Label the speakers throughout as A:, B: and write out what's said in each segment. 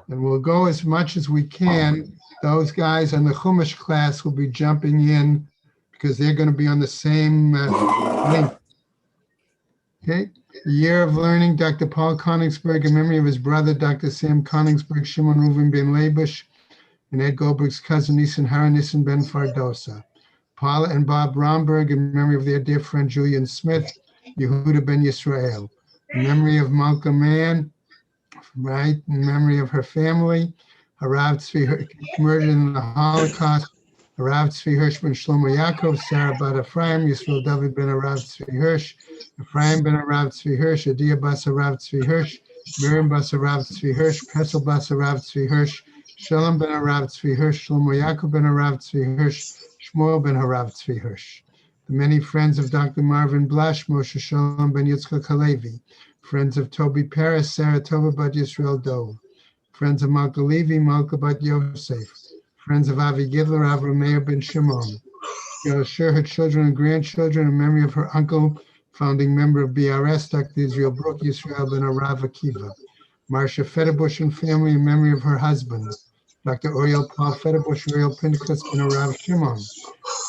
A: And we'll go as much as we can. Those guys in the Chumash class will be jumping in because they're going to be on the same link. Okay. The year of learning, Dr. Paul Koenigsberg, in memory of his brother, Dr. Sam Koenigsberg, Shimon Reuven ben Leibush, and Ed Goldberg's cousin, Nissen Hara Nissen ben Fardosa. Paula and Bob Romberg, in memory of their dear friend, Julian Smith, Yehuda ben Yisrael. In memory of Malka Mann, right, in memory of her family, Harav Tzvi Hirsch, murdered in the Holocaust, Harav Tzvi Hirsch ben Shlomo Yaakov, Sarah bat Ephraim, Yisrael David ben Harav Tzvi Hirsch, Ephraim ben Harav Tzvi Hirsch, Adia bas Harav Tzvi Hirsch, Miriam bas Harav Tzvi Hirsch, Pesel bas Harav Tzvi Hirsch, Shalom ben Harav Tzvi Hirsch, Shlomo Yaakov ben Harav Tzvi Hirsch, Shmuel ben Harav Tzvi Hirsch. The many friends of Dr. Marvin Blash, Moshe Shalom ben Yitzchak Halevi, friends of Toby Paris, Sarah Tova bat Yisrael Dove, friends of Malka Levi, Malka bat Yosef, friends of Avi Gidler, Avram Meir ben Shimon. She'll share her children and grandchildren in memory of her uncle, founding member of BRS, Dr. Israel Brook, Yisrael ben Arav Akiva. Marcia Federbush and family in memory of her husband, Dr. Oriel Paul Federbush, Oriel Pinchas ben Arav Shimon.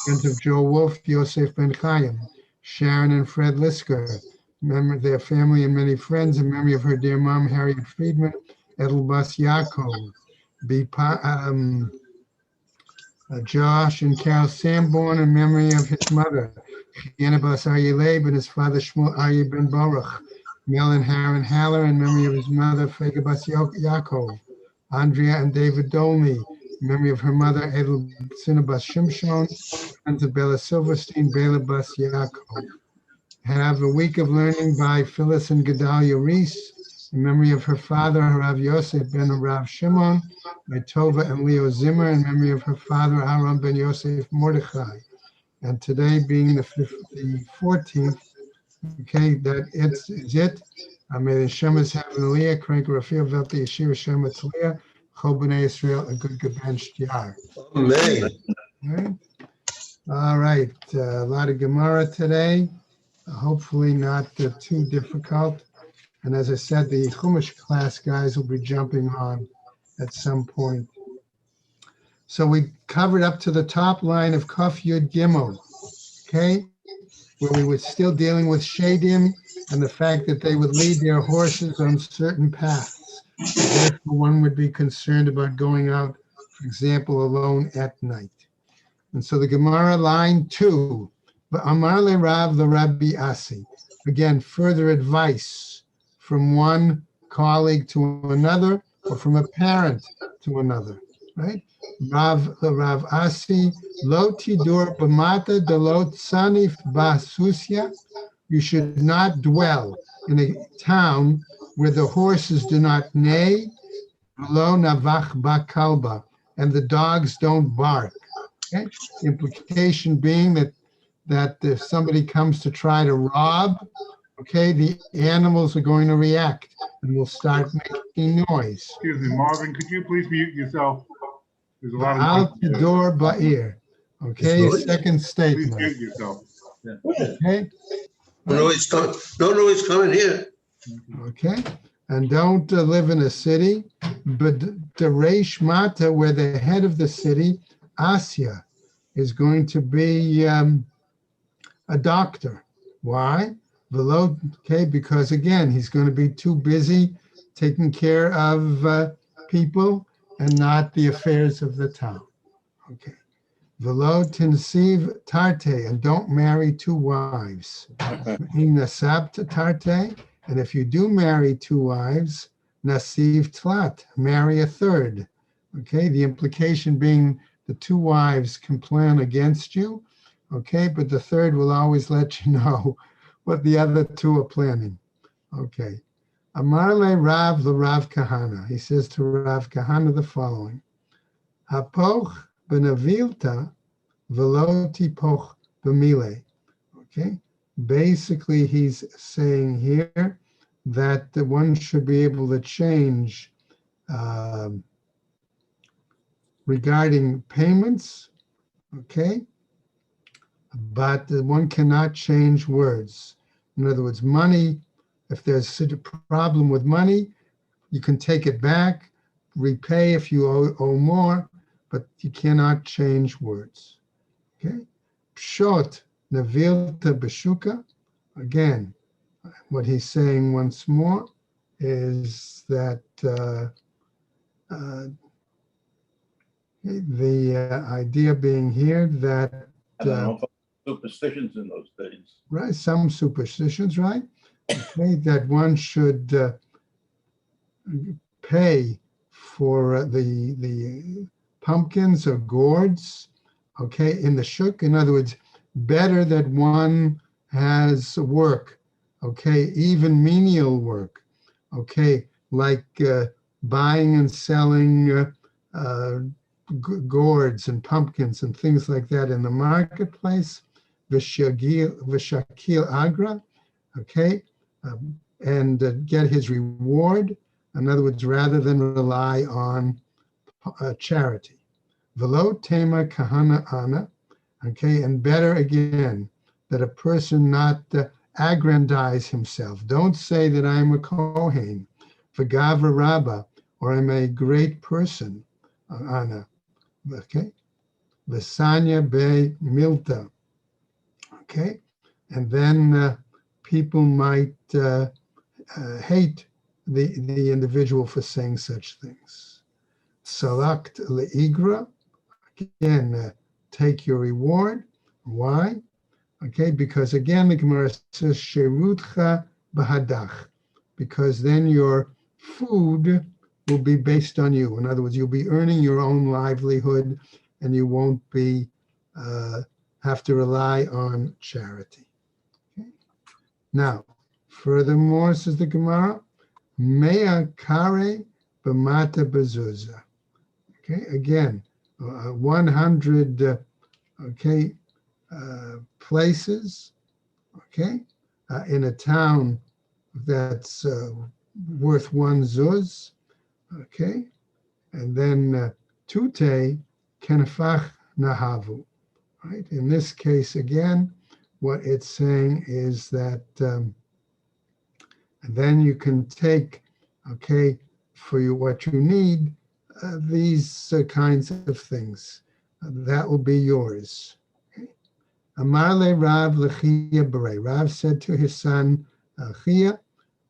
A: Friends of Joe Wolf, Yosef ben Chaim, Sharon and Fred Lisker, remember their family and many friends in memory of her dear mom, Harriet Friedman, Edelbas Yaakov, Josh and Carol Sanborn in memory of his mother, Yanabas Aryeh Leib and his father, Shmuel Aryeh ben Baruch, Mel and Haran Haller in memory of his mother, Fegabas Yaakov, Andrea and David Dolney, in memory of her mother, Edel Sinabas Shimshon, friends of Bella Silverstein, Bela Bas Yaakov. Have a week of learning by Phyllis and Gedalia Reese, in memory of her father, Harav Yosef ben Harav Shimon, by Tova and Leo Zimmer, in memory of her father, Aaron ben Yosef Mordechai. And today being the 14th, okay, that is it. May the Shemas have an Aliyah, Crank Rafael Velti Yeshua Shema Tzliah, Chol B'nai Yisrael, a good Gaban Shtiar.
B: Amen.
A: All right, a lot of Gemara today. Hopefully not too difficult. And as I said, the Chumash class guys will be jumping on at some point. So we covered up to the top line of Kaf Yud Gimel, okay, where we were still dealing with Shadim and the fact that they would lead their horses on certain paths. Therefore, one would be concerned about going out, for example, alone at night. And so the Gemara line 2, Amar le Rav the Rabbi Asi. Again, further advice from one colleague to another or from a parent to another, right? Rav Asi, lo tidur b'mata de lo tzanif ba'susya. You should not dwell in a town where the horses do not neigh, lo navach ba'kalba, and the dogs don't bark. Okay? The implication being that if somebody comes to try to rob, okay, the animals are going to react and will start making noise.
C: Excuse me, Marvin, could you please mute yourself? There's a lot of
A: Al Tidor Ba'ir. Okay, a second
C: Please
A: statement.
C: mute yourself.
A: Okay,
B: No noise coming here.
A: okay. And don't live in a city, but the Reish Mata, where the head of the city, Asya, is going to be a doctor. Why? Below, okay, because again, he's going to be too busy taking care of people and not the affairs of the town. Okay. Velo tinsiv tarte, and don't marry two wives. Nasab tarte, and if you do marry two wives, nasiv tlat, marry a third. Okay, the implication being the two wives can plan against you, okay, but the third will always let you know what the other two are planning. Okay. Amarle Rav the Rav Kahana. He says to Rav Kahana the following: Hapoch benavilta velo tipoch b'mile. Okay. Basically, he's saying here that the one should be able to change regarding payments. Okay. But one cannot change words. In other words, money, if there's a problem with money, you can take it back, repay if you owe more, but you cannot change words. Okay? Pshot navilta beshuka. Again, what he's saying once more is that the idea being here that
D: I don't know if superstitions in those days.
A: right, some superstitions, right? Okay, that one should pay for the pumpkins or gourds, okay, in the shuk. In other words, better that one has work, okay, even menial work, okay, like buying and selling gourds and pumpkins and things like that in the marketplace, v'shakil agra, okay, and get his reward. In other words, rather than rely on charity. Velo tema kahana ana, okay, and better again that a person not aggrandize himself. Don't say that I'm a Kohen, v'gavra rabba, or I'm a great person, ana, okay, v'sanya be milta, okay, and then people might hate the individual for saying such things. Salakt leigra, again, take your reward. Why? Okay, because again, the Gemara says, Sherutcha bahadach, because then your food will be based on you. In other words, you'll be earning your own livelihood and you won't be have to rely on charity. Okay? Now, furthermore, says the Gemara, Mea kare b'mata bezuzah. Okay, again, 100 okay, places, okay, in a town that's worth one zuz, okay, and then tute kenefach nahavu, right? In this case, again, what it's saying is that then you can take, okay, for you what you need, these kinds of things. That will be yours. Amarle Rav Lechia Bere. Rav said to his son Chia,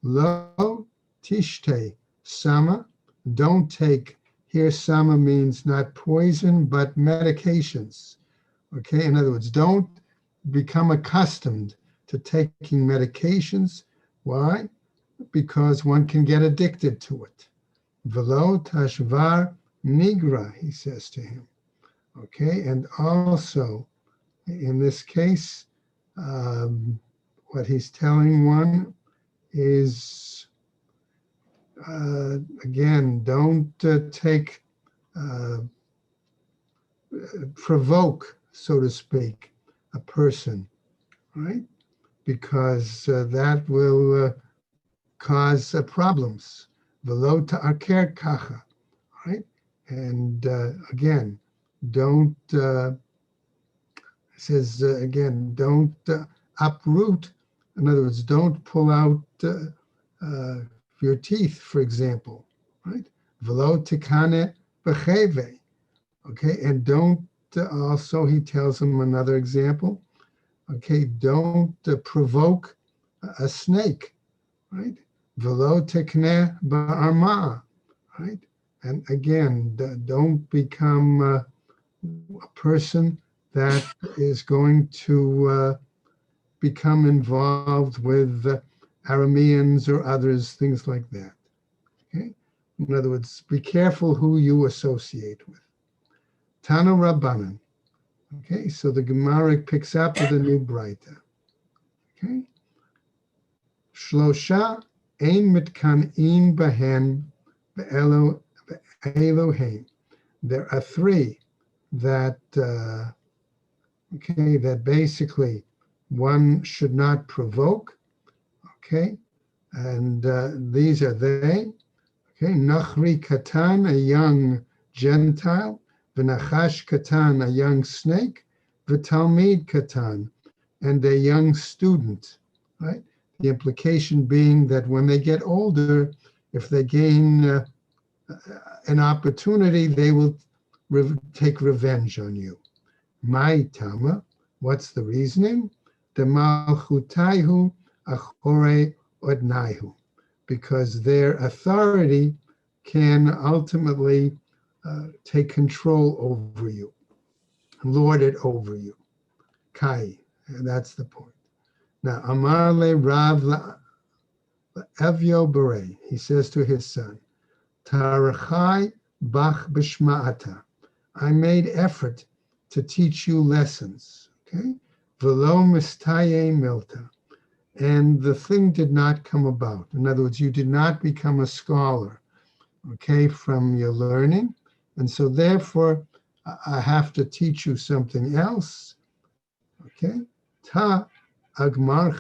A: Lo tishte sama. Don't take. Here, sama means not poison, but medications. Okay, in other words, don't become accustomed to taking medications. Why? Because one can get addicted to it. Velo tashvar nigra, he says to him. Okay, and also in this case, what he's telling one is, again, don't provoke, so to speak, a person, right? Because that will cause problems. Velo ta'aker kacha, right? And again, don't, says again, don't uproot. In other words, don't pull out your teeth, for example, right? Velo tikane becheve, okay? And don't, also, he tells him another example, okay? Don't provoke a snake, right? Velo tikne ba'arma, right? And again, don't become a person that is going to become involved with Arameans or others, things like that. Okay? In other words, be careful who you associate with. Tana Rabbanan. Okay, so the Gemara picks up with a new Braita. Okay? Shlosha ein mitkan'in bahen Elohim. There are three that, okay, that basically one should not provoke, okay, and these are they, okay, Nachri Katan, a young Gentile, V'nachash Katan, a young snake, V'talmid Katan, and a young student, right? The implication being that when they get older, if they gain an opportunity, they will take revenge on you. My Tama, what's the reasoning? The Malchutaihu Achore Odnaihu, because their authority can ultimately take control over you, lord it over you. Kai, and that's the point. Now, Amar le Rav Evyo Bere, he says to his son, Tarachai Bach Bishma'ata, I made effort to teach you lessons, okay? Velo Mistaye Milta, and the thing did not come about. In other words, you did not become a scholar, okay, from your learning. And so therefore, I have to teach you something else, okay? Ta agmarch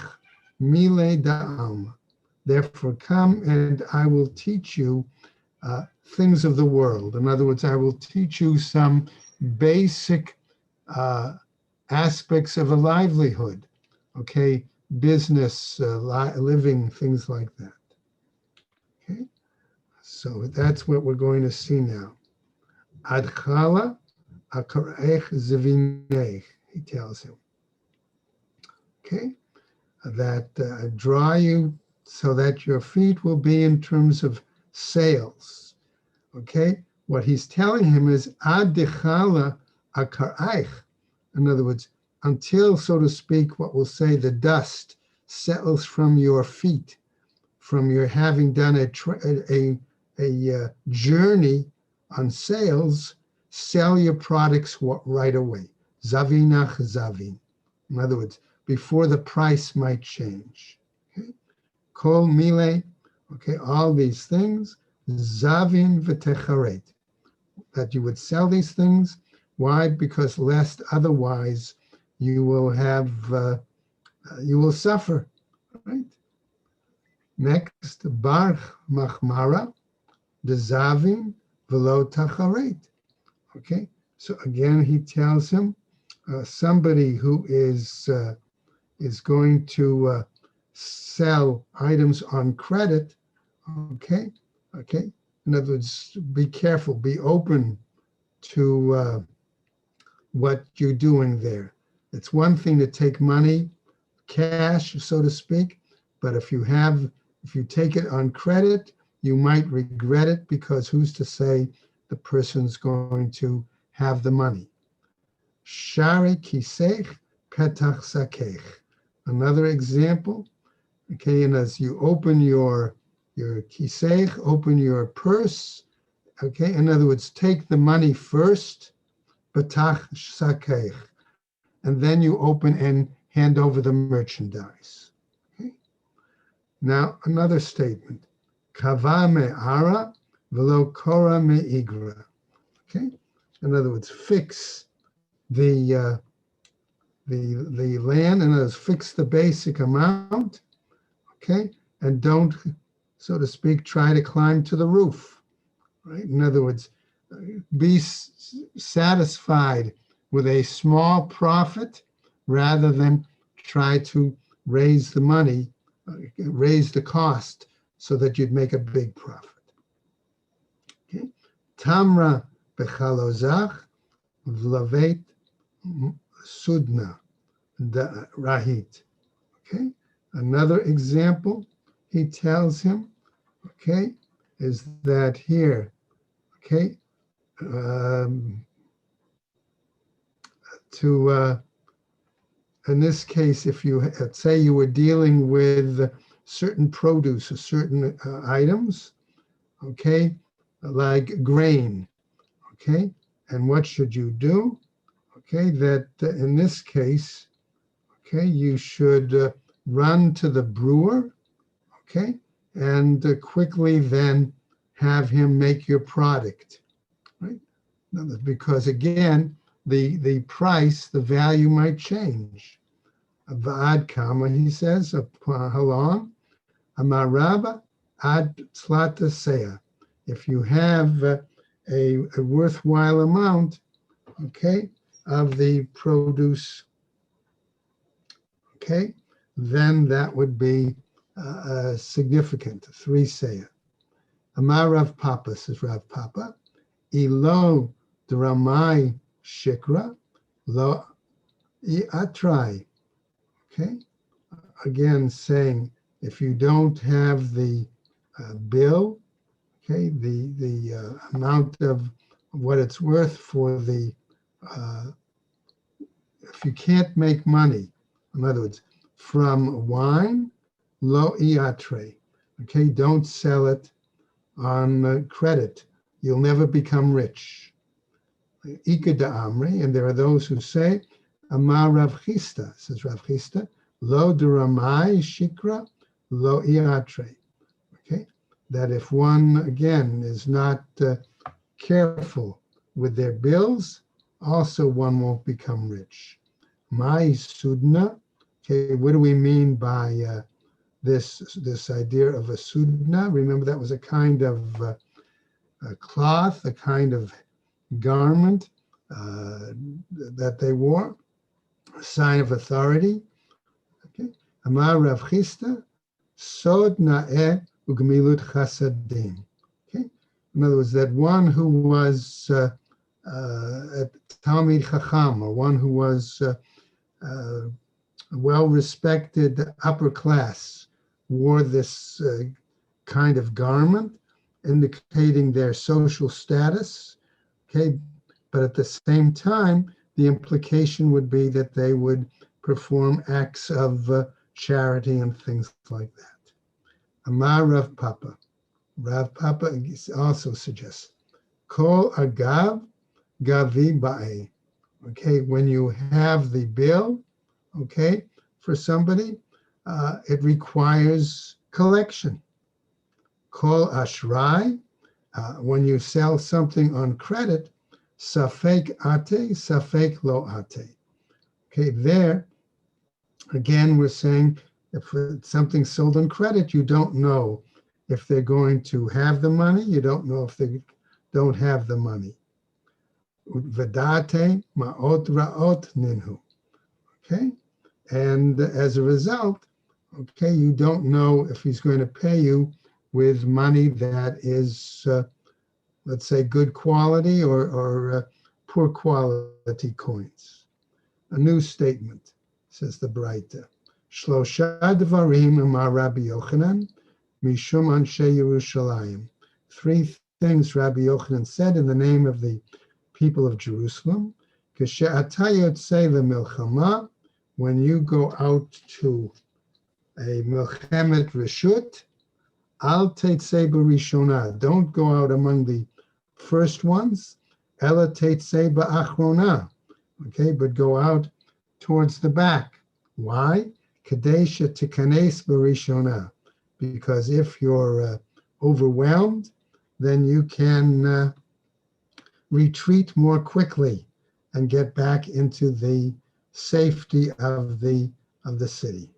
A: mile da'alma. Therefore, come and I will teach you things of the world. In other words, I will teach you some basic aspects of a livelihood, okay? Business, living, things like that. Okay, so that's what we're going to see now. Adchala akarech zevinech, he tells him. Okay, that draw you so that your feet will be in terms of sails. Okay, what he's telling him is ad dechala akarech. In other words, until, so to speak, what we'll say the dust settles from your feet, from your having done a journey on sales, sell your products right away. Zavinach zavin. In other words, before the price might change. Okay? Kol mile, okay, all these things, zavin v'techaret, that you would sell these things. Why? Because lest otherwise you will have, you will suffer, right? Next, Barch Machmara, the Zavin Velo Tacharet. Okay, so again he tells him somebody who is going to sell items on credit. Okay. In other words, be careful, be open to what you're doing there. It's one thing to take money, cash, so to speak, but if you take it on credit, you might regret it, because who's to say the person's going to have the money? Shari kisech petach sakech. Another example, okay, and as you open your kisech, open your purse, okay, in other words, take the money first, petach sakech, and then you open and hand over the merchandise. Okay? Now, another statement. Kava me'ara velo kora me'igra. Okay? In other words, fix the land, and as fix the basic amount, okay? And don't, so to speak, try to climb to the roof, right? In other words, be satisfied with a small profit rather than try to raise the money, raise the cost so that you'd make a big profit. Okay. Tamra bechalozach v'lavet sudna rahit. Okay. Another example he tells him, okay, is that here, okay, in this case, if you say you were dealing with certain produce or certain items, okay, like grain, okay, and what should you do? Okay, that in this case, okay, you should run to the brewer, okay, and quickly then have him make your product, right? Because again, the price, the value might change. Ad kama, he says, how long? Amaraba ad tzlata seya. If you have a worthwhile amount, okay, of the produce, okay, then that would be significant, 3 seya. Amar Rav Papa, says Rav Papa, Ilo Dramai Shikra, Lo Atrai. Okay, again saying if you don't have the bill, okay, the amount of what it's worth for the, if you can't make money, in other words, from wine, lo iatre, okay, don't sell it on credit. You'll never become rich. Ika da Amri, and there are those who say, Amar Rav Chisda, says Rav Chisda, lo duramai shikra, lo iatre. Okay, that if one, again, is not careful with their bills, also one won't become rich. My sudna, okay, what do we mean by this idea of a sudna? Remember, that was a kind of a cloth, a kind of garment that they wore, a sign of authority. Okay, Amar Rav Chisda, sod na'eh ugmilut chasadim. Okay, in other words, that one who was a Talmid Chacham, or one who was well-respected upper class, wore this kind of garment, indicating their social status. Okay, but at the same time, the implication would be that they would perform acts of charity and things like that. Amar Rav Papa. Rav Papa also suggests, Kol agav gavi ba'e. Okay, when you have the bill, okay, for somebody, it requires collection. Kol ashrai, when you sell something on credit, safek ate, safek lo ate. Okay, there, again, we're saying if something's sold on credit, you don't know if they're going to have the money, you don't know if they don't have the money. Vedate ma'ot ra'ot ninhu. Okay, and as a result, okay, you don't know if he's going to pay you with money that is, let's say, good quality or poor quality coins. A new statement, says the Braita. Shlosha dvarim amar Rabbi Yochanan mishum anshe Yerushalayim. Three things Rabbi Yochanan said in the name of the people of Jerusalem. Kashe'ata yotzei lemilchama, when you go out to a milchemet reshut, al teitzei b'rishona, don't go out among the first ones, ela teitzei ba'achrona, okay, but go out towards the back. Why? Kadesha tikanes b'rishona, because if you're overwhelmed, then you can retreat more quickly and get back into the safety of the city.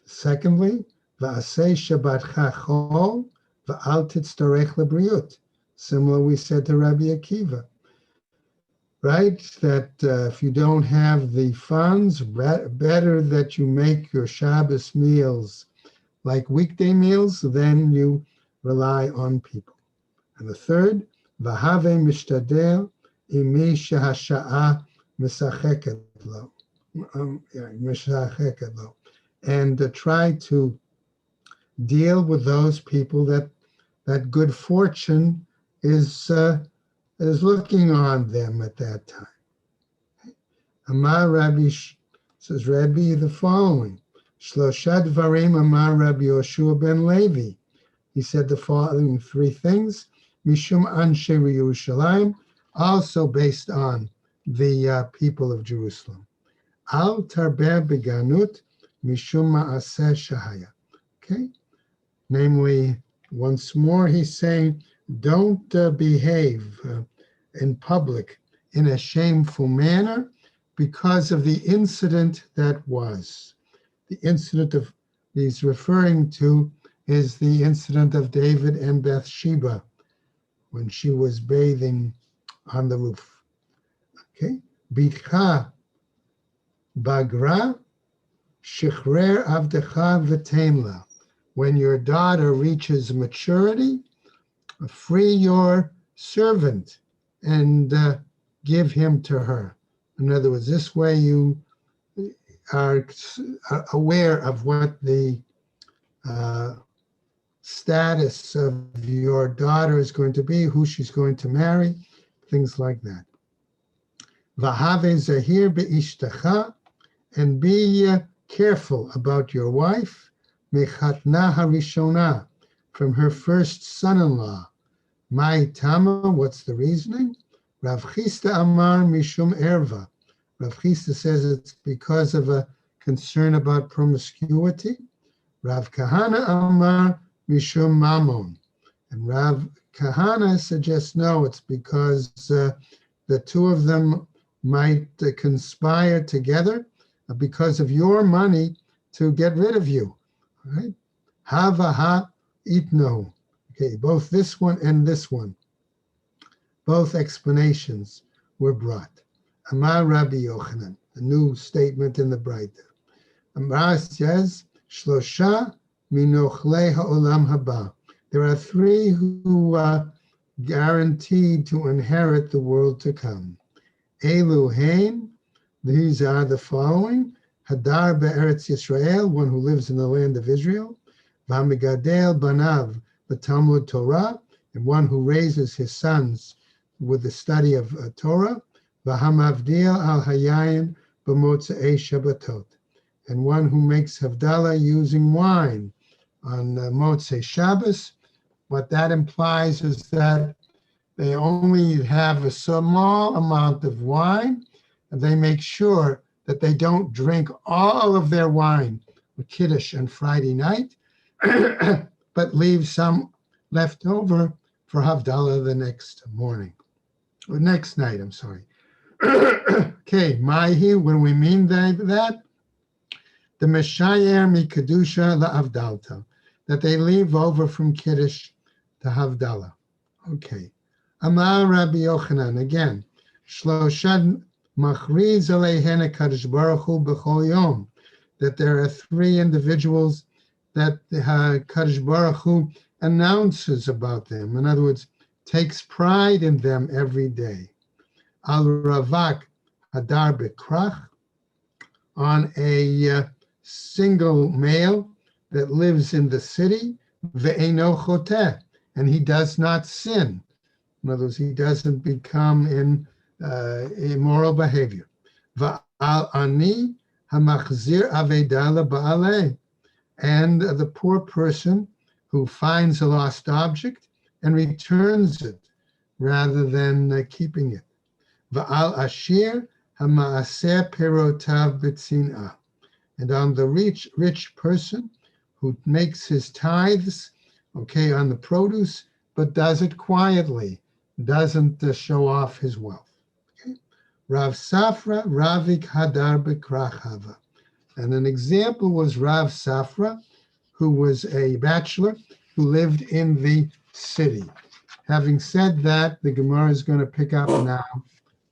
A: Secondly, va'aseh shabbatcha chol va'al titztarech lebriut. Similar, we said to Rabbi Akiva, right? That if you don't have the funds, better that you make your Shabbos meals like weekday meals than you rely on people. And the third, v'have mishtadel imi shehasha'a misacheket lo. And try to deal with those people that good fortune is looking on them at that time. Amar Rabbi, says Rabbi, the following. Shlosha dvarim amar Rabbi Yoshua ben Levi. He said the following three things. Mishum anshe Yerushalayim, also based on the people of Jerusalem. Al tarber beganut mishum ma'aseh shahaya. Okay, namely, once more, he's saying, don't behave in public in a shameful manner because of the incident that was. The incident of he's referring to is the incident of David and Bathsheba when she was bathing on the roof. Okay, bitcha bagra shichrer avdecha v'tein la. When your daughter reaches maturity, free your servant and give him to her. In other words, this way you are aware of what the status of your daughter is going to be, who she's going to marry, things like that. V'have zahir be'ishtecha, and be careful about your wife, mechatna harishona, from her first son-in-law. Mai tama, what's the reasoning? Rav Chisda amar mishum erva. Rav Chisda says it's because of a concern about promiscuity. Rav Kahana amar mishum mamon. And Rav Kahana suggests no, it's because the two of them might conspire together because of your money to get rid of you. All right? Hava ha itno. Okay, both this one and this one, both explanations were brought. Amar Rabbi Yochanan, a new statement in the Braita. Amar says, Shlosha minochle ha'olam haba. There are three who are guaranteed to inherit the world to come. Elu hein, these are the following: Hadar be'eretz Yisrael, one who lives in the land of Israel, v'hamigadel banav b'talmud Torah, and one who raises his sons with the study of Torah, v'hamavdil al hayayin b'motzei Shabbatot, and one who makes havdalah using wine on Motzei Shabbos. What that implies is that they only have a small amount of wine, and they make sure that they don't drink all of their wine with Kiddush on Friday night, but leave some left over for Havdalah the next morning, or next night, I'm sorry. Okay, Mahi, when we mean that, the Meshayer Mikadusha la'avdalta, that they leave over from Kiddush to Havdalah. Okay. Amar Rabbi Yochanan, again, Shloshad Machriz Aleihen HaKadosh Baruch Hu B'chol Yom, that there are three individuals that the Kadosh Baruch Hu announces about them. In other words, takes pride in them every day. Al Ravak Hadar Bekrach, on a single male that lives in the city, Ve'eno Choteh, and he does not sin. In other words, he doesn't become in immoral behavior. Va'al ani hamachzir avedala ba'aleh, and the poor person who finds a lost object and returns it rather than keeping it. Va'al ashir hama'aseh perotav b'tzin'ah, and on the rich person who makes his tithes, okay, on the produce, but does it quietly, doesn't show off his wealth. Okay? Rav Safra Ravik Hadar Bekrachava. And an example was Rav Safra, who was a bachelor who lived in the city. Having said that, the Gemara is going to pick up now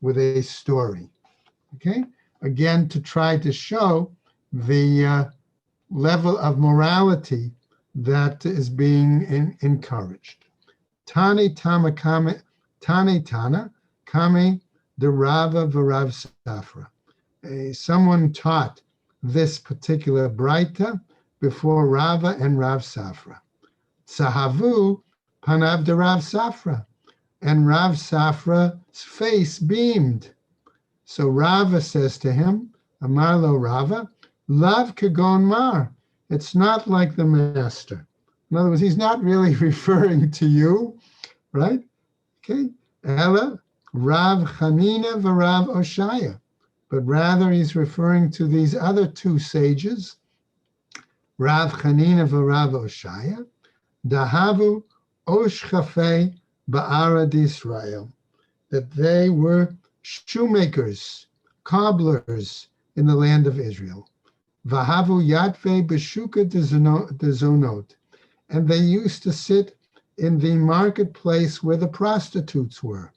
A: with a story. Okay? Again, to try to show the level of morality that is being encouraged. Tani Tana Kame de Rava V'Rav Safra. Someone taught this particular Braita before Rava and Rav Safra. Sahavu Panav de Rav Safra. And Rav Safra's face beamed. So Rava says to him, Amarlo Rava, Lav Kagon Mar. It's not like the master. In other words, he's not really referring to you, right? Okay. Ella, Rav Chanina v'Rav Oshaya. But rather he's referring to these other two sages, Rav Chanina v'Rav Oshaya, Dahavu Osh Chafei Ba'ara d'Israel, that they were shoemakers, cobblers in the land of Israel. Vahavu Yatve Beshuka Dezonot, and they used to sit in the marketplace where the prostitutes were.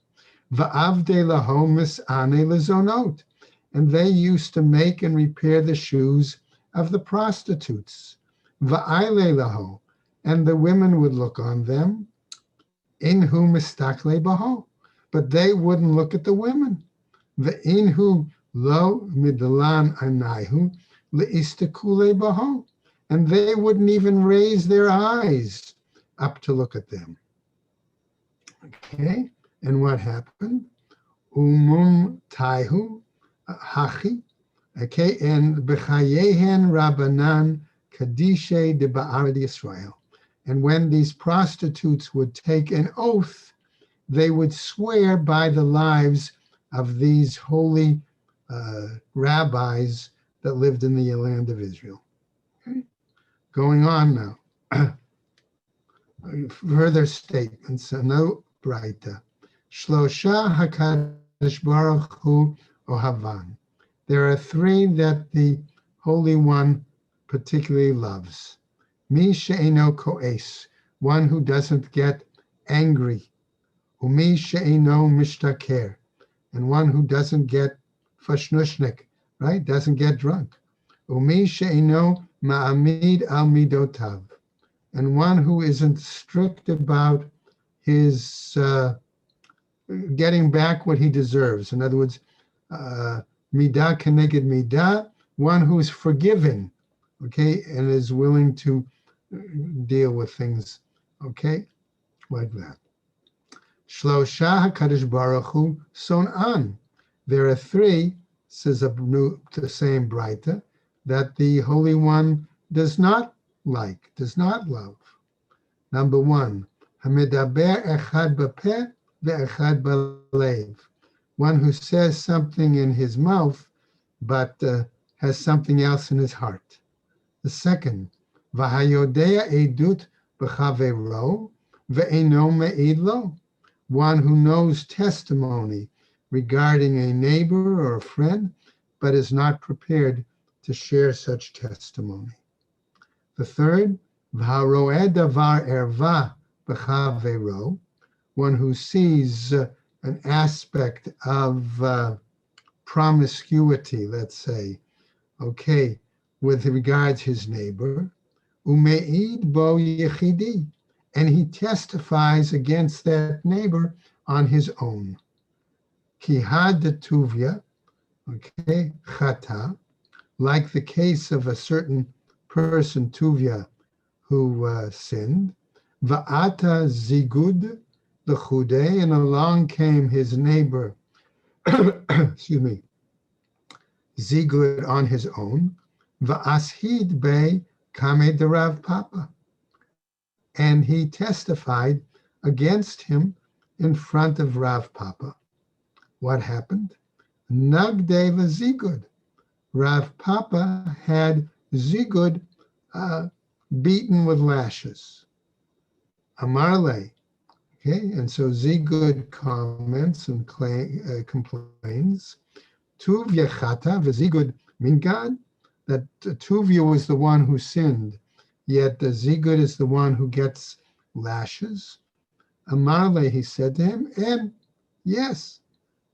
A: Va'avde lahomis ane lezonot, and they used to make and repair the shoes of the prostitutes. Va'aile laho, and the women would look on them. Inhu mistakle baho, but they wouldn't look at the women. The inhu lo midlan anaihu leistakule baho, and they wouldn't even raise their eyes up to look at them. Okay, and what happened? Umum taihu hachi. Okay, and b'chayehen rabanan kadishe de ba'arad Yisrael. And when these prostitutes would take an oath, they would swear by the lives of these holy rabbis that lived in the land of Israel. Okay? Going on now. Further statements. No braita. Shlosha HaKadosh Baruch Hu Ohavan. There are three that the Holy One particularly loves. Mi she'eno ko'es, one who doesn't get angry. Umi she'eno mishtaker, and one who doesn't get fashnushnik, right? Doesn't get drunk. Umi she'eno ma'amid al midotav, and one who isn't strict about his getting back what he deserves. In other words, midah keneged midah, one who's forgiving, okay, and is willing to deal with things, okay, like that. Shlosha HaKadosh Baruch Hu son'an. There are three, says the same Braita, that the Holy One does not like, does not love. Number one, Hamidaber echad b'peh ve'echad b'lev. One who says something in his mouth, but has something else in his heart. The second, V'hayodea edut b'chavero ve'eno me'id lo. One who knows testimony regarding a neighbor or a friend, but is not prepared to share such testimony. The third, V'haroeh davar erva b'chavero. One who sees an aspect of promiscuity, let's say, okay, with regards his neighbor, umeid bo yechidi, and he testifies against that neighbor on his own. Kihad de tuvia, okay, chata, like the case of a certain person, tuvia, who sinned, va'ata zigud the chude, and along came his neighbor, excuse me, Zigud on his own, va'ashid be kame de Rav Papa, and he testified against him in front of Rav Papa. What happened? Nagde Zigud. Rav Papa had Zigud beaten with lashes. Amarle. Okay, and so Zigud comments and complains. Tuvia chata v'Zigud mingad, that Tuvia was the one who sinned, yet the Zigud is the one who gets lashes. Amarle, he said to him, and yes,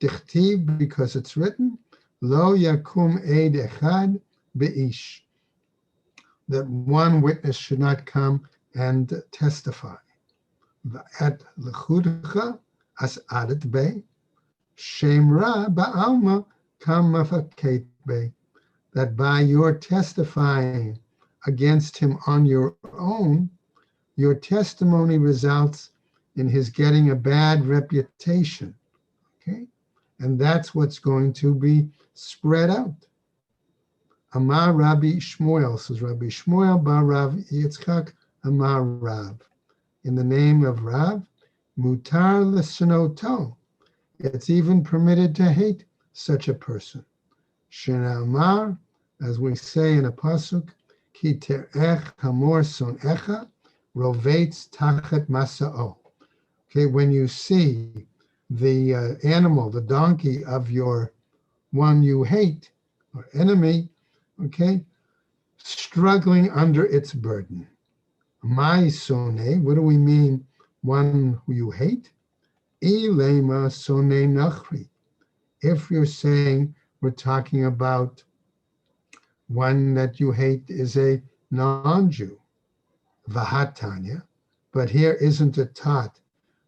A: dichtiv, because it's written, lo yakum eid echad beish, that one witness should not come and testify. At l'chudcha as adet be, shem ra ba'alma kam mafaket be, that by your testifying against him on your own, your testimony results in his getting a bad reputation, okay? And that's what's going to be spread out. Amar Rabbi Shmuel, says Rabbi Shmuel bar Rav Yitzchak Amar Rav. In the name of Rav, mutar l'snoto. It's even permitted to hate such a person. Shena Amar, as we say in a pasuk, ki terech hamor sonecha rovetz tachet masa'o. Okay, when you see the animal, the donkey of your one you hate or enemy, okay, struggling under its burden. My sone, what do we mean? One who you hate? Ilema sone nachri. If you're saying we're talking about one that you hate is a non-Jew, vahatanya, but here isn't a tat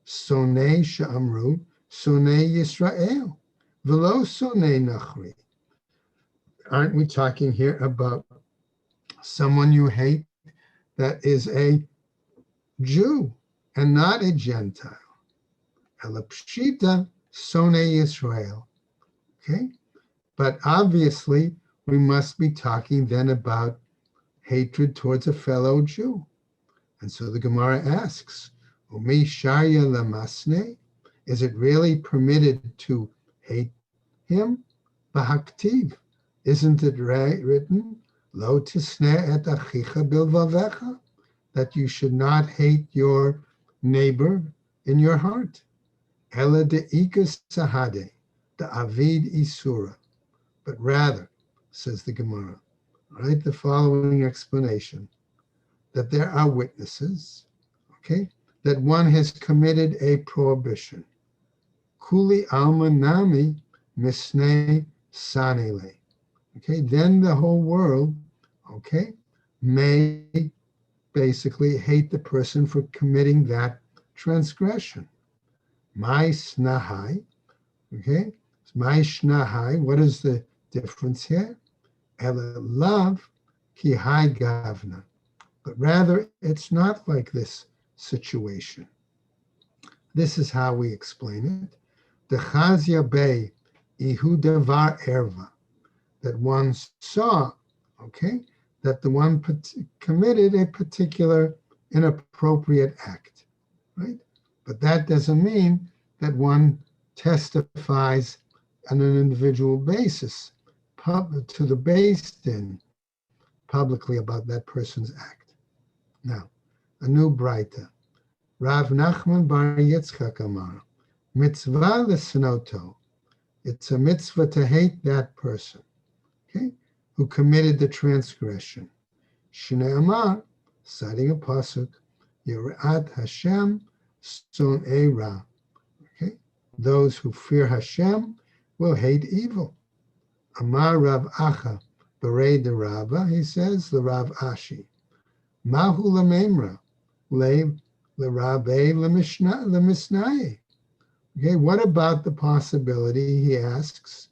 A: sonei she'amru, sonei Yisrael, velo sonei nachri. Aren't we talking here about someone you hate that is a Jew and not a Gentile? Elapshita sonei Yisrael. Okay, but obviously we must be talking then about hatred towards a fellow Jew. And so the Gemara asks, Umi Sharya Lamasne, is it really permitted to hate him? Bahaktiv, isn't it written, Lo tisne et achicha bilvavecha, that you should not hate your neighbor in your heart? Ela de ikas sahade, the avid isura, but rather, says the Gemara, write the following explanation, that there are witnesses, okay, that one has committed a prohibition. Kuli alma nami misne sanile. Okay, then the whole world, okay, may basically hate the person for committing that transgression. My snahai, okay, my shnahai, what is the difference here? Ela love ki hai gavna. But rather, it's not like this situation. This is how we explain it. The chazia bei ihu davar erva, that one saw, okay, that the one committed a particular inappropriate act, right? But that doesn't mean that one testifies on an individual basis to the Beis Din publicly about that person's act. Now, a new Braita. Rav Nachman bar Yitzchak Amar, mitzvah lesnoto. It's a mitzvah to hate that person, okay, who committed the transgression. Shnei Amar, citing a pasuk, Yirat Hashem son'ei ra. Okay, those who fear Hashem will hate evil. Amar Rav Acha, Berei de Rabba, he says, the Rav Ashi. Mahu lememra, le rabbe lemisnae. Okay, what about the possibility, he asks,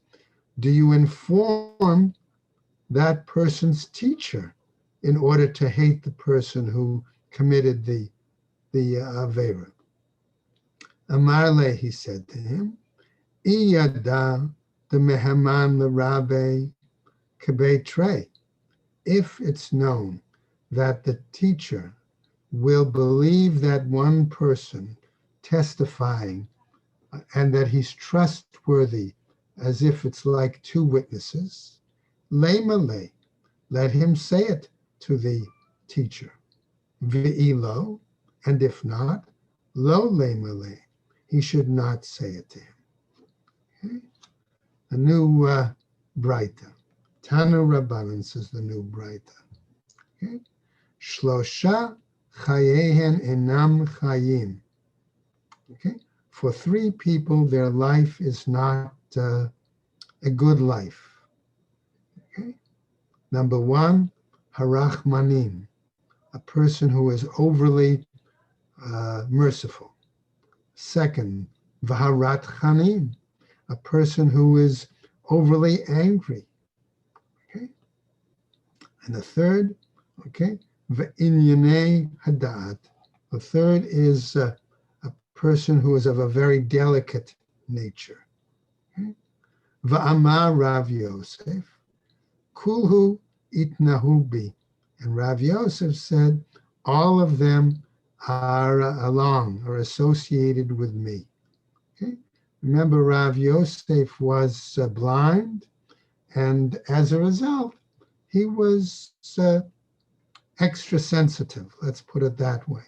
A: do you inform that person's teacher in order to hate the person who committed the avera? Amarle, he said to him, iyada de mehaman le rabbe kebetre. If it's known that the teacher will believe that one person testifying and that he's trustworthy as if it's like two witnesses, lay, let him say it to the teacher. Ve'ilo, and if not, lo lay, he should not say it to him. Okay? A new Braita. Tanu Rabbanan, says the new Braita. Okay? Shlosha chayehen enam chayim. Okay, for three people, their life is not a good life. Okay, number one, harachmanim, a person who is overly merciful. Second, vaharat chanim, a person who is overly angry. Okay, and the third, okay, V'inyanei hadat. The third is a person who is of a very delicate nature. Okay? Va'amar Rav Yosef, kulhu itnahu bi. And Rav Yosef said, all of them are associated with me. Okay? Remember, Rav Yosef was blind, and as a result, he was extra sensitive, let's put it that way,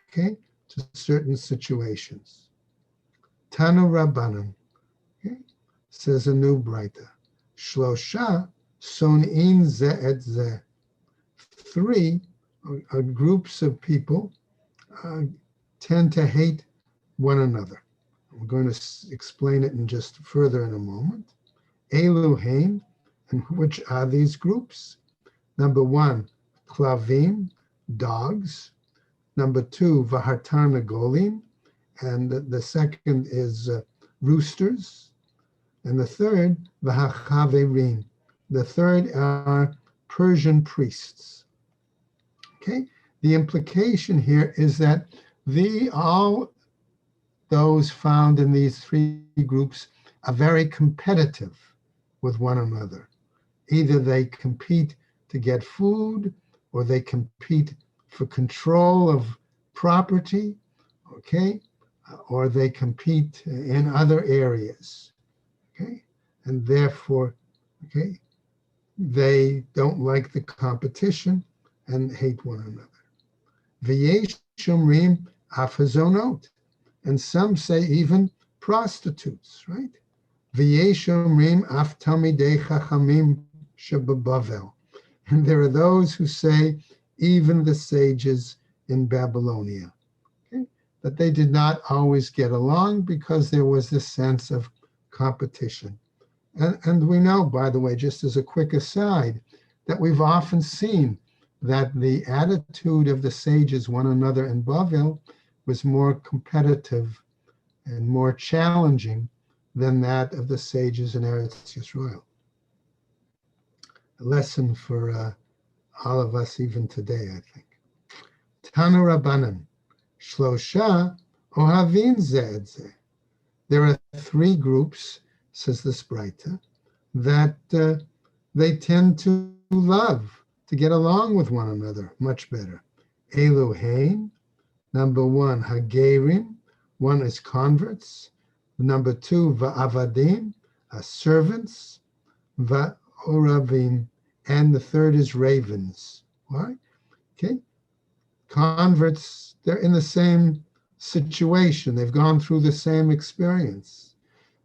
A: okay, to certain situations. Tanu Rabbanan, okay, says a new Braita, Shlosha son'in ze et ze. Three groups of people tend to hate one another. We're going to explain it in just further in a moment. Eluhain, and which are these groups? Number one, Klavim, dogs. Number two, Vahartarnagolim, and the second is roosters, and the third, v'hachaverim. The third are Persian priests. Okay, the implication here is that all those found in these three groups are very competitive with one another. Either they compete to get food, or they compete for control of property, okay, or they compete in other areas, okay, and therefore, okay, they don't like the competition and hate one another. V'yesh shomrim af hazonot, and some say even prostitutes, right? V'yesh shomrim af talmidei chachamim shebabavel, and there are those who say even the sages in Babylonia, okay? That they did not always get along because there was this sense of competition. And we know, by the way, just as a quick aside, that we've often seen that the attitude of the sages, one another in Bavel, was more competitive and more challenging than that of the sages in Eretz Yisrael. A lesson for all of us even today, I think. Tanu Rabbanan, Shlosha Ohavin Zeh et Zeh. There are three groups, says the Spraita, that they tend to love, to get along with one another much better. Eluhain, number one, Hagerim, one is converts. Number two, Va'avadim, servants. Va'oravim, and the third is ravens. Why? Okay. Converts, they're in the same situation. They've gone through the same experience.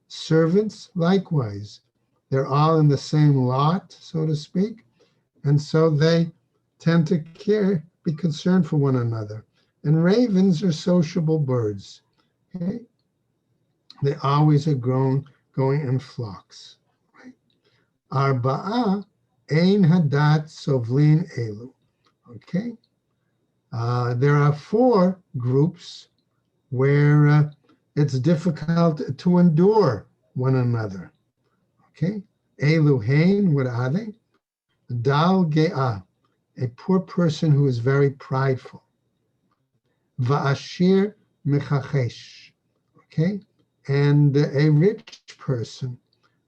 A: Servants, likewise, they're all in the same lot, so to speak, and so they tend to be concerned for one another. And ravens are sociable birds. Okay? They always are going in flocks. Right? Arba'a ein hadat sovlin elu. Okay? There are four groups where it's difficult to endure one another. Okay? Eluhain, what are they? Dal ge'ah, a poor person who is very prideful. Va'ashir mechachesh, okay? And a rich person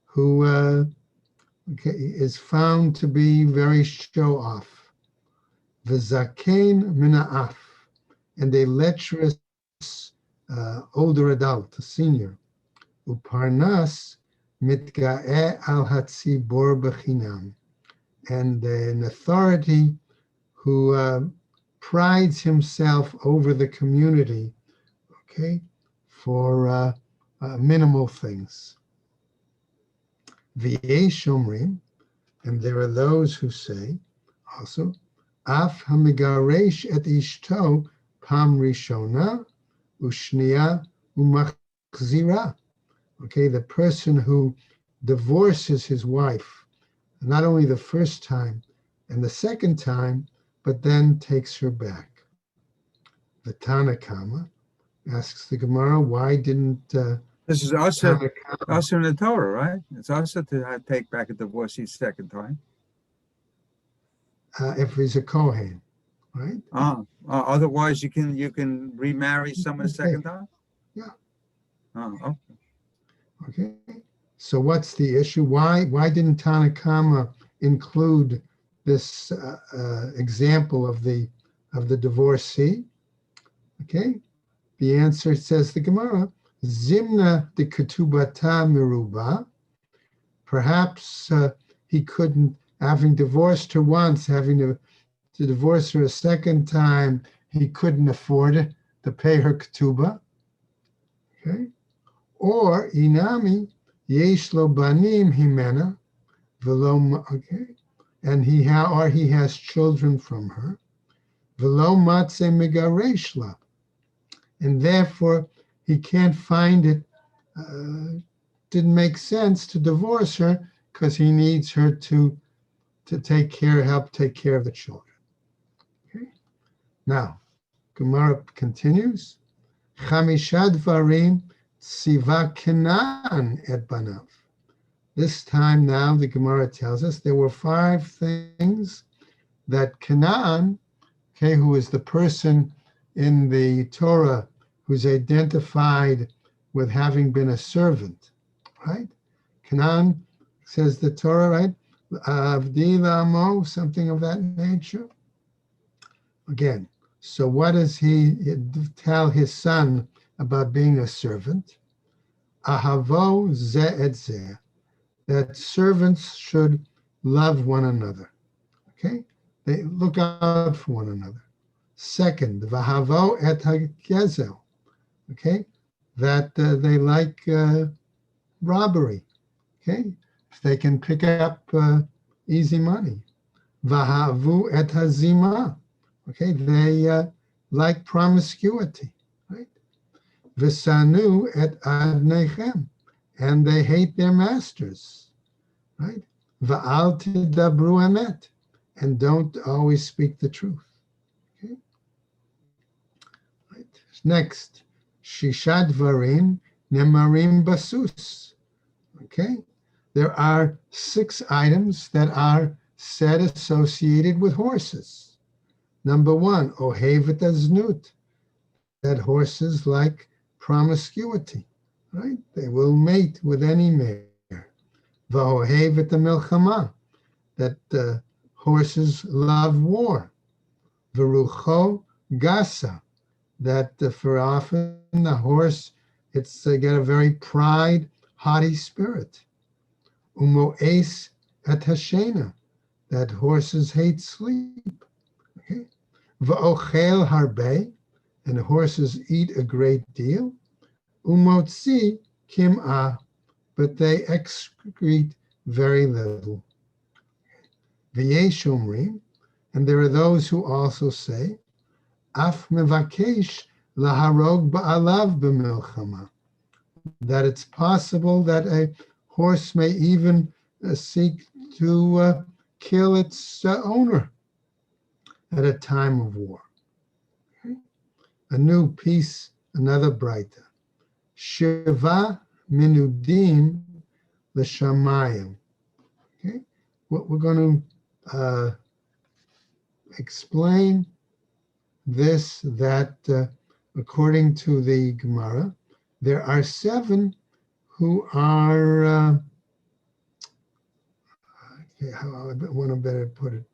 A: who is found to be very show-off. V'zakein mina'af, and a lecherous older adult, a senior. Uparnas mitga'eh al hatzibor b'chinam, and an authority who prides himself over the community, okay, for minimal things. V'yesh shomrim, and there are those who say also, af hamigaresh et ishto pam rishona ushniya umachzira. Okay, the person who divorces his wife, not only the first time and the second time, but then takes her back. The Tanakama asks the Gemara, why didn't
E: This is also
A: Tanakama,
E: in the Torah, right? It's also to take back a divorcee second time.
A: if he's a Kohen, right?
E: Otherwise, you can remarry someone a second time.
A: Yeah.
E: Oh, okay.
A: Okay. So what's the issue? Why didn't Tanakama include this example of the divorcee? Okay. The answer, says the Gemara, Zimna de Ketubata Miruba. Perhaps he couldn't, having divorced her once, having to divorce her a second time, he couldn't afford to pay her ketubah. Okay. Or inami yesh lo banim himena velo, okay, and he has children from her, velo matze megaresh la, and therefore he can't find it. Didn't make sense to divorce her because he needs her to help take care of the children. Okay. Now, Gemara continues. Chamisha dvarim tziva Kenan et banav. This time now, the Gemara tells us there were 5 things that Canaan, okay, who is the person in the Torah who's identified with having been a servant, right? Canaan, says the Torah, right? Avdi la'amo, something of that nature. Again, so what does he tell his son about being a servant? Ahavo ze et ze, that servants should love one another, okay? They look out for one another. Second, v'havo et hagezel, okay? That they like robbery, okay? If they can pick up easy money. V'havu et hazima, okay? They like promiscuity, right? V'sanu et adnechem, and they hate their masters, right? Va'al tidabru emet, and don't always speak the truth. Okay. Right. Next, Shisha dvarim nemarim basus. Okay. There are 6 items that are said associated with horses. Number 1, ohevet aznut, that horses like promiscuity, right? They will mate with any mare. Va'ohevet milchama, that horses love war. Verucho gasa, that for often the horse, it's got a very pride, haughty spirit. Umoes et hashena, that horses hate sleep. Okay. Va'ochel harbe, and horses eat a great deal. Umotzi kim'ah, but they excrete very little. V'yeshomrim, and there are those who also say, af mevakesh laharog ba'alav b'milchama, that it's possible that a horse may even seek to kill its owner at a time of war. Okay. A new piece, another brighter. Shiva minudim l'shamayim. Okay, what we're going to explain this, that according to the Gemara, there are 7 who are, okay, how I want to better put it,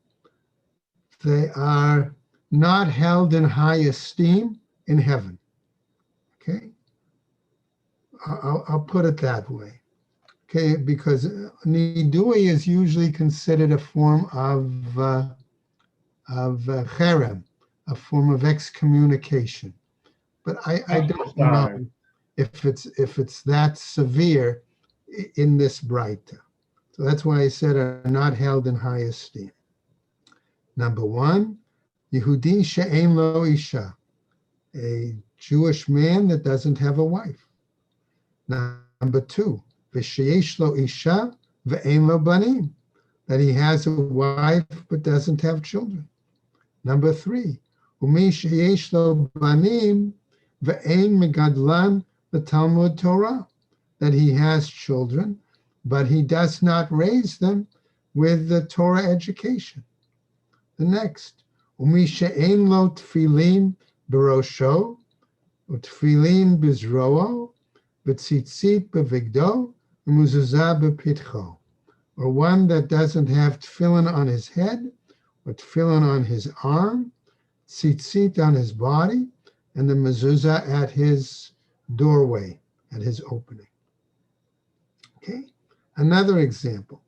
A: they are not held in high esteem in heaven. Okay, I'll put it that way. Okay, because nidui is usually considered a form of cherem, a form of excommunication. But I don't know if it's that severe in this Braita. So that's why I said are not held in high esteem. Number 1, Yehudi she'ein lo isha, a Jewish man that doesn't have a wife. Number 2, v'sheyesh lo isha ve'ein lo banim, that he has a wife but doesn't have children. Number 3, umi sheyesh lo banim ve'ein megadlan l'talmud Torah, that he has children but he does not raise them with the Torah education. The next, umi she'ein lo tefillin b'rosho u'tefillin b'zro'o v'tzitzit b'vigdo u'muzuzah b'pitcho, or one that doesn't have tefillin on his head, or tefillin on his arm, tzitzit on his body, and the mezuzah at his doorway, at his opening. Okay, another example,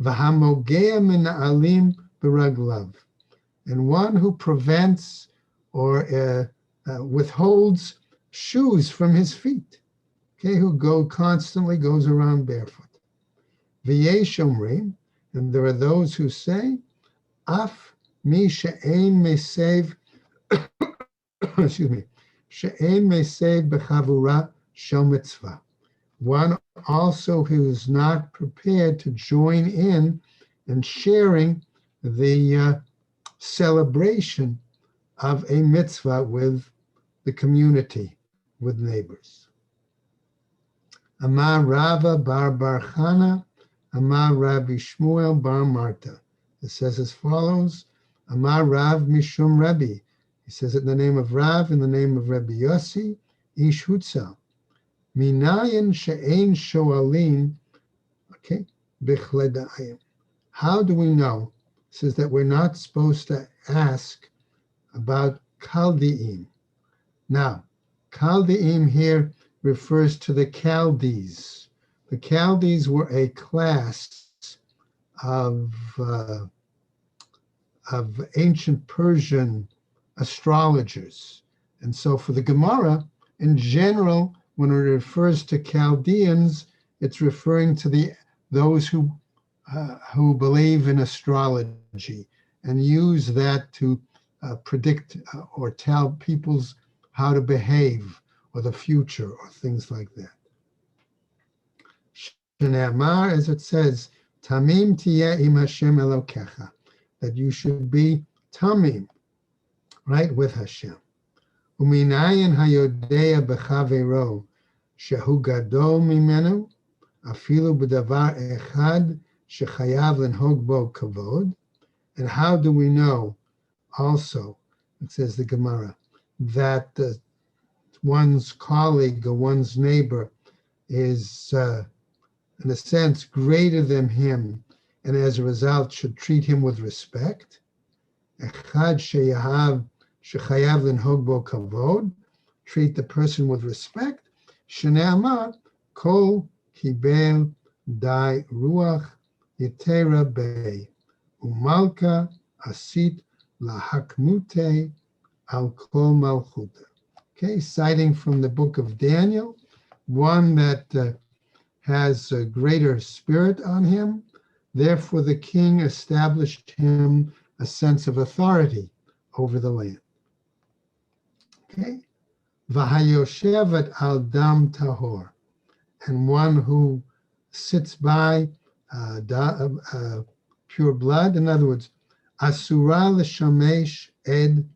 A: v'hamogea min alim b'raglav, and one who prevents or withholds shoes from his feet, okay, who constantly goes around barefoot. V'yesh omrim, and there are those who say, af mi she'ein mesev, excuse me, she'ein mesev b'chavura shel mitzvah, one also who is not prepared to join in sharing the celebration of a mitzvah with the community with neighbors. Amar Rava bar Chana, Amar Rabbi Shmuel bar Marta. It says as follows, Amar Rav Mishum Rabbi. He says it in the name of Rav, in the name of Rabbi Yossi, Ish Hutzal. Minayin she'ein shoalin, okay, bichledayim. How do we know? It says that we're not supposed to ask about Chaldeim. Now, Chaldeim here refers to the Chaldees. The Chaldees were a class of ancient Persian astrologers. And so for the Gemara, in general, when it refers to Chaldeans, it's referring to those who believe in astrology and use that to predict or tell people's how to behave or the future or things like that. Shne'amar, as it says, Tamim tiyeh im Hashem Elokecha, that you should be tamim, right, with Hashem. Uminayin hayodea b'chaveiro shehu gadol mimenu afilu b'davar echad shechayav lenhog bo kavod. And how do we know also, it says the Gemara, that one's colleague or one's neighbor is, in a sense, greater than him, and as a result should treat him with respect? Echad sheyahav shechayav lenhog bo kavod, treat the person with respect. Shne'amar kol kibel dai ruach yitera bei umalka asit lahakmute al kol malchuta. Okay, citing from the book of Daniel, one that has a greater spirit on him. Therefore, the king established him a sense of authority over the land. Okay, v'hayoshevet al dam tahor, and one who sits by pure blood. In other words, asura l'shamesh ed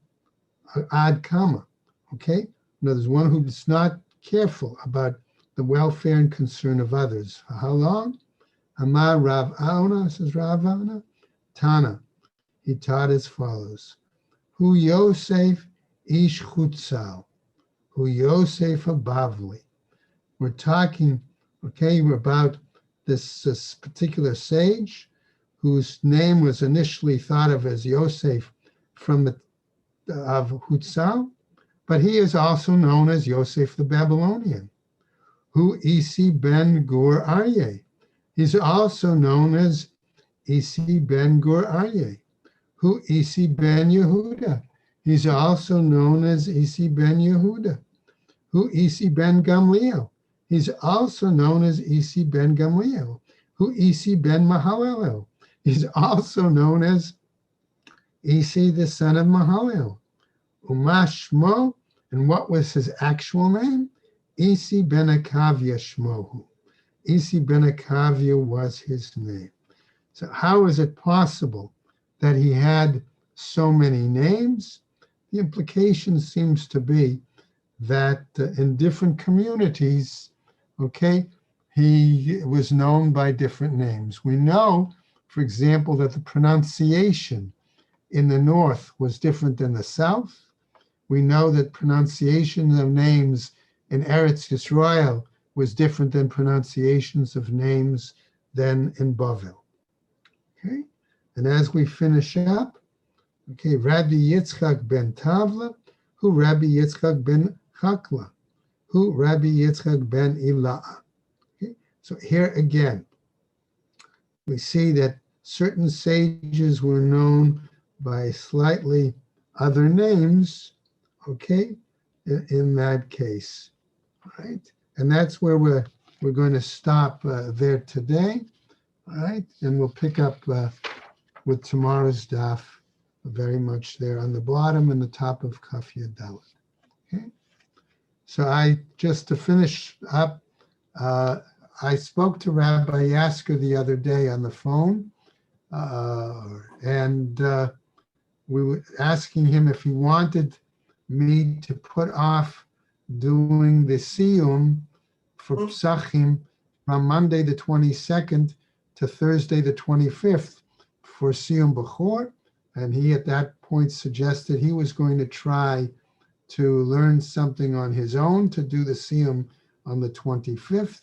A: ad kama. Okay, in other words, one who's not careful about the welfare and concern of others. For how long? Amar Rav Auna, says Rav Auna, Tana. He taught as follows: Hu Yosef ish chutzal, Hu Yosef Bavli. We're talking, okay, about this particular sage whose name was initially thought of as Yosef from of Hutzal, but he is also known as Yosef the Babylonian. Hu Isi ben Gur Aryeh. He's also known as Isi ben Gur Aryeh. Hu Isi ben Yehuda. He's also known as Isi ben Yehuda. Hu Isi ben Gamliel. He's also known as Isi ben Gamliel. Hu Isi ben Mahalalel. He's also known as Isi the son of Mahalel. Umashmo, and what was his actual name? Isi ben Akavia Shmohu. Isi ben Akavia was his name. So how is it possible that he had so many names? The implication seems to be that in different communities, okay, he was known by different names. We know, for example, that the pronunciation in the north was different than the south. We know that pronunciation of names in Eretz Yisrael was different than pronunciations of names than in Bavel. Okay, and as we finish up, okay, Rabbi Yitzchak ben Tavla, who Rabbi Yitzchak ben Chakla, who Rabbi Yitzchak ben Ila'a. Okay, so here again, we see that certain sages were known by slightly other names, okay, in that case, all right? And that's where we're going to stop there today, all right? And we'll pick up with tomorrow's daf, very much there on the bottom and the top of Kaf Yud Dalet, okay? So just to finish up, I spoke to Rabbi Yasker the other day on the phone, and we were asking him if he wanted me to put off doing the siyum for Psachim from Monday the 22nd to Thursday the 25th for siyum b'chor. And he at that point suggested he was going to try to learn something on his own to do the siyum on the 25th.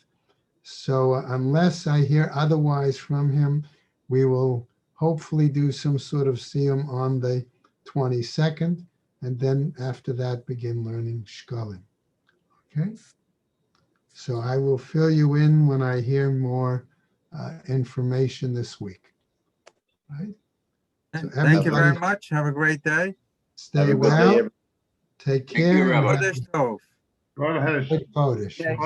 A: So unless I hear otherwise from him, we will hopefully do some sort of siyum on the 22nd, and then after that begin learning shkalim. Okay? So I will fill you in when I hear more information this week. Right? So
E: Thank you very
A: everybody
E: much. Have a great day.
D: Have
A: stay
D: a good day,
A: well,
D: everyone.
A: take
F: Thank you,
A: care. and
F: Rabbi.
A: have
E: Kodesh Tov.
C: Go ahead.
A: a good Kodesh.